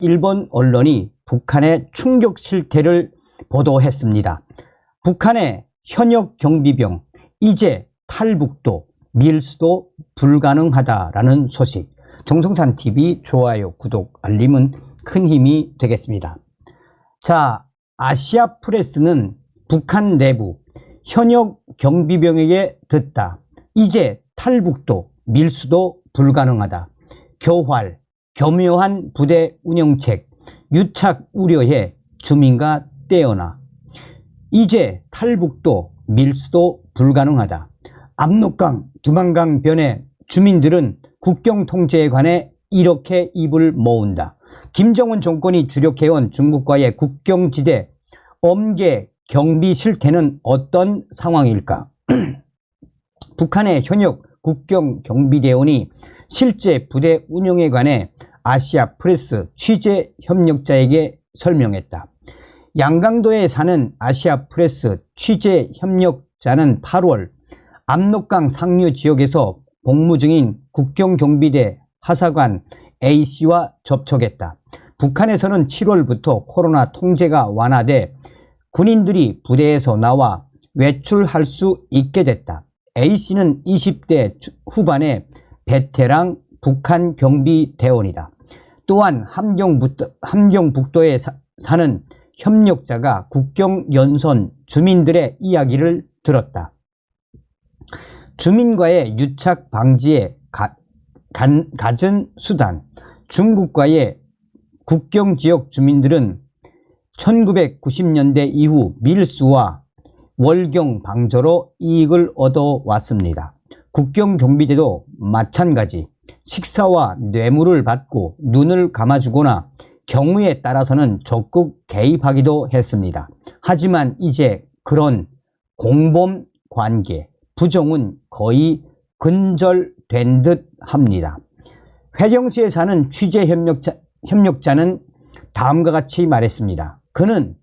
일본 언론이 북한의 충격 실태를 보도했습니다. 북한의 현역 경비병 이제 탈북도 밀수도 불가능하다라는 소식. 정성산TV 좋아요, 구독, 알림은 큰 힘이 되겠습니다. 자, 아시아프레스는 북한 내부 현역 경비병에게 듣다. 이제 탈북도 밀수도 불가능하다. 교활, 교묘한 부대 운영책, 유착 우려해 주민과 떼어나. 이제 탈북도 밀수도 불가능하다. 압록강, 두만강 변에 주민들은 국경 통제에 관해 이렇게 입을 모은다. 김정은 정권이 주력해온 중국과의 국경지대 엄계 경비 실태는 어떤 상황일까? 북한의 현역 국경 경비대원이 실제 부대 운영에 관해 아시아프레스 취재 협력자에게 설명했다. 양강도에 사는 아시아프레스 취재 협력자는 8월 압록강 상류 지역에서 복무 중인 국경경비대 하사관 A씨와 접촉했다. 북한에서는 7월부터 코로나 통제가 완화돼 군인들이 부대에서 나와 외출할 수 있게 됐다. A씨는 20대 후반의 베테랑 북한 경비대원이다. 또한 함경북도에 사는 협력자가 국경연선 주민들의 이야기를 들었다. 주민과의 유착 방지에 갖은 수단. 중국과의 국경지역 주민들은 1990년대 이후 밀수와 월경 방조로 이익을 얻어왔습니다. 국경경비대도 마찬가지. 식사와 뇌물을 받고 눈을 감아주거나 경우에 따라서는 적극 개입하기도 했습니다. 하지만 이제 그런 공범 관계, 부정은 거의 근절된 듯 합니다. 회령시에 사는 취재 협력자는 다음과 같이 말했습니다. 그는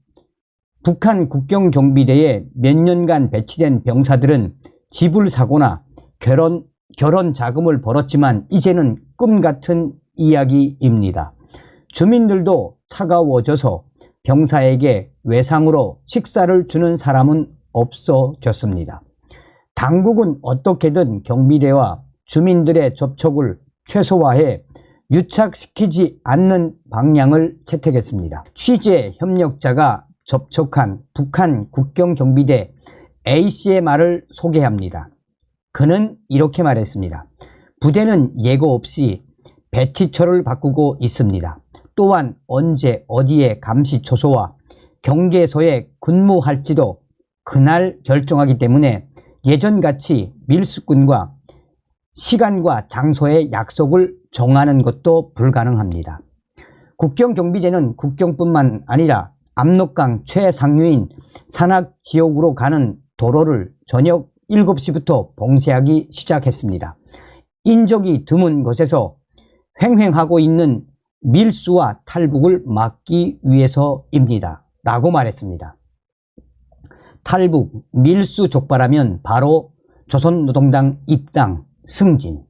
북한 국경경비대에 몇 년간 배치된 병사들은 집을 사거나 결혼 자금을 벌었지만 이제는 꿈같은 이야기입니다. 주민들도 차가워져서 병사에게 외상으로 식사를 주는 사람은 없어졌습니다. 당국은 어떻게든 경비대와 주민들의 접촉을 최소화해 유착시키지 않는 방향을 채택했습니다. 취재 협력자가 접촉한 북한 국경경비대 A씨의 말을 소개합니다. 그는 이렇게 말했습니다. 부대는 예고 없이 배치처를 바꾸고 있습니다. 또한 언제 어디에 감시초소와 경계소에 근무할지도 그날 결정하기 때문에 예전같이 밀수꾼과 시간과 장소의 약속을 정하는 것도 불가능합니다. 국경경비대는 국경뿐만 아니라 압록강 최상류인 산악지역으로 가는 도로를 저녁 7시부터 봉쇄하기 시작했습니다. 인적이 드문 곳에서 횡행하고 있는 밀수와 탈북을 막기 위해서입니다. 라고 말했습니다. 탈북, 밀수 족발하면 바로 조선노동당 입당, 승진.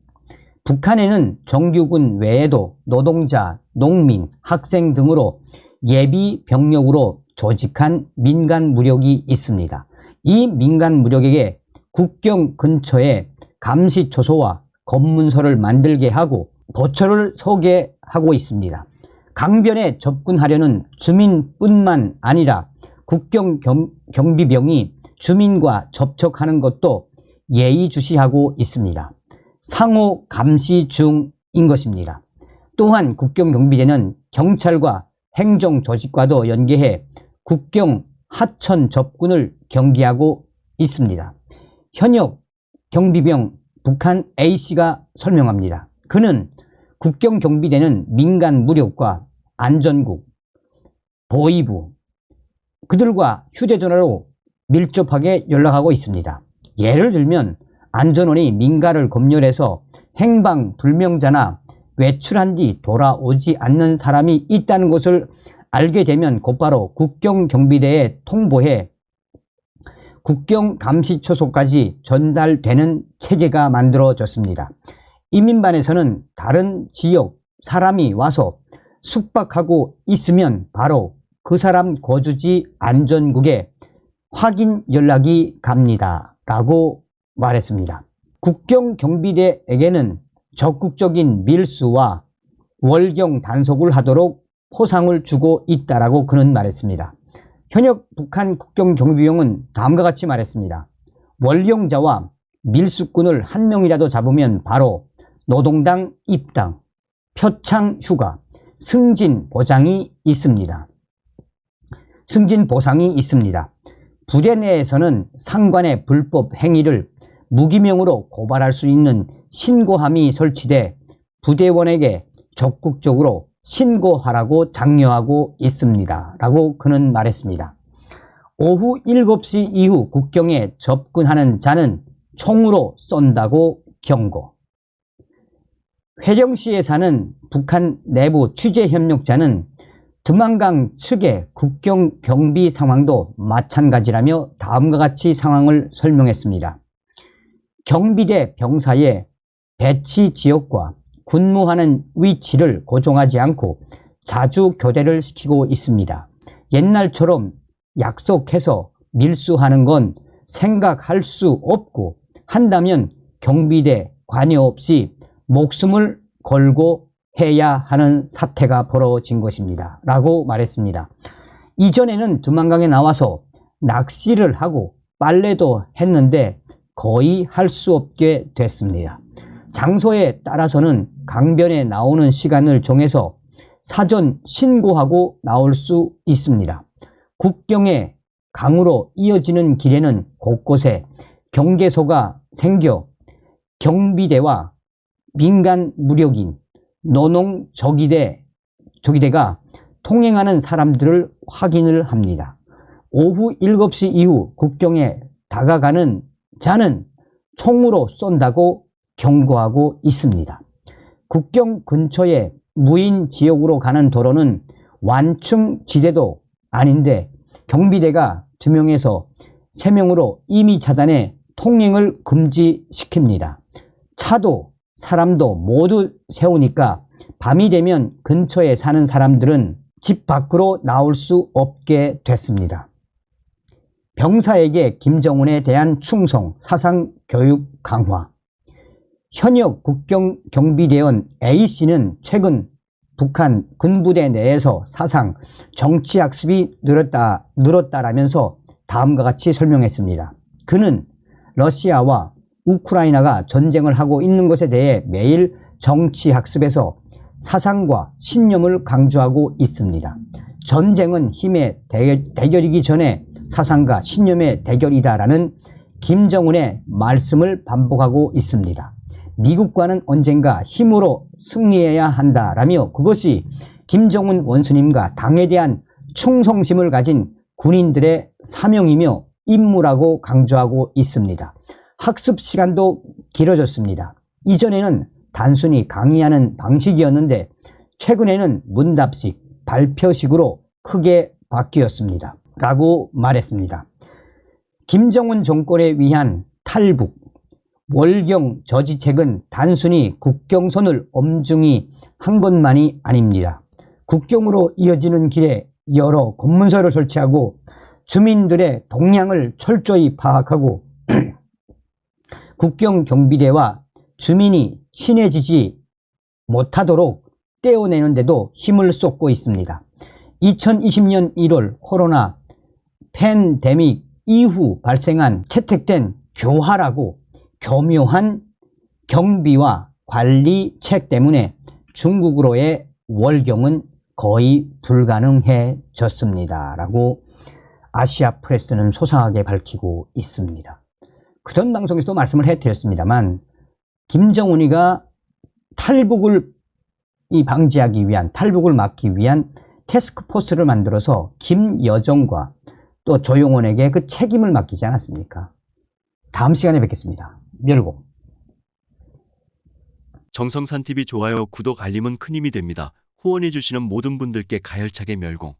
북한에는 정규군 외에도 노동자, 농민, 학생 등으로 예비 병력으로 조직한 민간 무력이 있습니다. 이 민간 무력에게 국경 근처에 감시초소와 검문소를 만들게 하고 보초를 서게 하고 있습니다. 강변에 접근하려는 주민뿐만 아니라 국경경비병이 주민과 접촉하는 것도 예의주시하고 있습니다. 상호 감시 중인 것입니다. 또한 국경경비대는 경찰과 행정조직과도 연계해 국경 하천 접근을 경계하고 있습니다. 현역 경비병 북한 A씨가 설명합니다. 그는 국경경비대는 민간 무력과 안전국, 보위부, 그들과 휴대전화로 밀접하게 연락하고 있습니다. 예를 들면 안전원이 민가를 검열해서 행방불명자나 외출한 뒤 돌아오지 않는 사람이 있다는 것을 알게 되면 곧바로 국경경비대에 통보해 국경감시초소까지 전달되는 체계가 만들어졌습니다. 인민반에서는 다른 지역 사람이 와서 숙박하고 있으면 바로 그 사람 거주지 안전국에 확인 연락이 갑니다 라고 말했습니다. 국경 경비대에게는 적극적인 밀수와 월경 단속을 하도록 포상을 주고 있다라고 그는 말했습니다. 현역 북한 국경경비병은 다음과 같이 말했습니다. 월경자와 밀수꾼을 한 명이라도 잡으면 바로 노동당 입당, 표창 휴가, 승진 보상이 있습니다. 부대 내에서는 상관의 불법 행위를 무기명으로 고발할 수 있는 신고함이 설치돼 부대원에게 적극적으로 신고하라고 장려하고 있습니다 라고 그는 말했습니다. 오후 7시 이후 국경에 접근하는 자는 총으로 쏜다고 경고. 회령시에 사는 북한 내부 취재협력자는 두만강 측의 국경 경비 상황도 마찬가지라며 다음과 같이 상황을 설명했습니다. 경비대 병사의 배치 지역과 근무하는 위치를 고정하지 않고 자주 교대를 시키고 있습니다. 옛날처럼 약속해서 밀수하는 건 생각할 수 없고 한다면 경비대 관여 없이 목숨을 걸고 해야 하는 사태가 벌어진 것입니다 라고 말했습니다. 이전에는 두만강에 나와서 낚시를 하고 빨래도 했는데 거의 할 수 없게 됐습니다. 장소에 따라서는 강변에 나오는 시간을 정해서 사전 신고하고 나올 수 있습니다. 국경의 강으로 이어지는 길에는 곳곳에 경계소가 생겨 경비대와 민간 무력인 노농조기대가 통행하는 사람들을 확인을 합니다. 오후 7시 이후 국경에 다가가는 자는 총으로 쏜다고 경고하고 있습니다. 국경 근처의 무인 지역으로 가는 도로는 완충지대도 아닌데 경비대가 2명에서 3명으로 이미 차단해 통행을 금지시킵니다. 차도 사람도 모두 세우니까 밤이 되면 근처에 사는 사람들은 집 밖으로 나올 수 없게 됐습니다. 병사에게 김정은에 대한 충성, 사상 교육 강화. 현역 국경경비대원 A씨는 최근 북한 군부대 내에서 사상, 정치학습이 늘었다라면서 다음과 같이 설명했습니다. 그는 러시아와 우크라이나가 전쟁을 하고 있는 것에 대해 매일 정치학습에서 사상과 신념을 강조하고 있습니다. 전쟁은 힘의 대결이기 전에 사상과 신념의 대결이다라는 김정은의 말씀을 반복하고 있습니다. 미국과는 언젠가 힘으로 승리해야 한다라며 그것이 김정은 원수님과 당에 대한 충성심을 가진 군인들의 사명이며 임무라고 강조하고 있습니다. 학습 시간도 길어졌습니다. 이전에는 단순히 강의하는 방식이었는데 최근에는 문답식, 발표식으로 크게 바뀌었습니다. 라고 말했습니다. 김정은 정권에 위한 탈북, 월경 저지책은 단순히 국경선을 엄중히 한 것만이 아닙니다. 국경으로 이어지는 길에 여러 검문소를 설치하고 주민들의 동향을 철저히 파악하고 국경경비대와 주민이 친해지지 못하도록 떼어내는 데도 힘을 쏟고 있습니다. 2020년 1월 코로나 팬데믹 이후 발생한 채택된 교활하고 교묘한 경비와 관리책 때문에 중국으로의 월경은 거의 불가능해졌습니다. 라고 아시아 프레스는 소상하게 밝히고 있습니다. 그전 방송에서도 말씀을 해드렸습니다만 김정은이가 탈북을 방지하기 위한, 탈북을 막기 위한 태스크포스를 만들어서 김여정과 또 조용원에게 그 책임을 맡기지 않았습니까? 다음 시간에 뵙겠습니다. 멸공. 정성산TV 좋아요, 구독, 알림은 큰 힘이 됩니다. 후원해주시는 모든 분들께 가열차게 멸공.